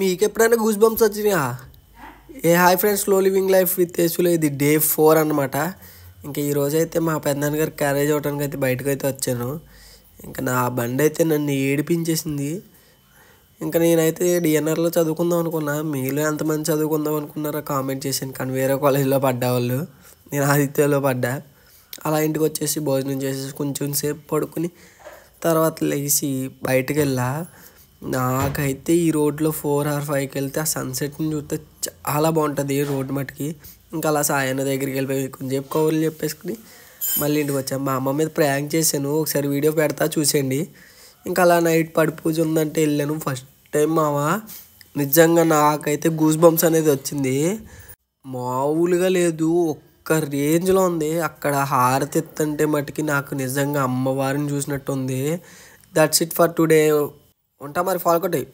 మీకు ఎప్పుడైనా goose bumps వచ్చినాయా? Hi friends, slow living life with యేసులో ఇది డే 4 అనమాట. ఇంకా ఈరోజు అయితే మా పెద్దనాన్న గారు క్యారేజ్ అవ్వడానికి అయితే బయటకు అయితే వచ్చాను. ఇంకా నా బండి అయితే నన్ను ఏడిపించేసింది. ఇంకా నేనైతే డిఎన్ఆర్లో చదువుకుందాం అనుకున్నా. మీలో ఎంతమంది చదువుకుందాం అనుకున్నారో కామెంట్ చేశాను. కానీ వేరే కాలేజీలో పడ్డవాళ్ళు, నేను ఆదిత్యలో పడ్డా. అలా ఇంటికి వచ్చేసి భోజనం చేసేసి కొంచెం సేపు పడుకుని తర్వాత లేచి బయటకు వెళ్ళా. నాకైతే ఈ రోడ్లో 4 or 5కి వెళ్తే ఆ సన్సెట్ని చూస్తే చాలా బాగుంటుంది రోడ్ మటుకి. ఇంకా అలా సాయన్న దగ్గరికి వెళ్ళిపోయి కొంచెం కబుర్లు చెప్పేసుకుని మళ్ళీ ఇంటికి వచ్చాను. మా అమ్మ మీద ప్రాంక్ చేశాను, ఒకసారి వీడియో పెడతా చూసేయండి. ఇంకా అలా నైట్ పడి పూజ ఉందంటే వెళ్ళాను. ఫస్ట్ టైం మావా నిజంగా నాకైతే గూస్ బంప్స్ అనేది వచ్చింది. మామూలుగా లేదు, ఒక్క రేంజ్లో ఉంది. అక్కడ హారతి ఎత్తంటే మటుకి నాకు నిజంగా అమ్మవారిని చూసినట్టు ఉంది. That's it for today. ఉంటా మరి, ఫాలో కొట్టాయి.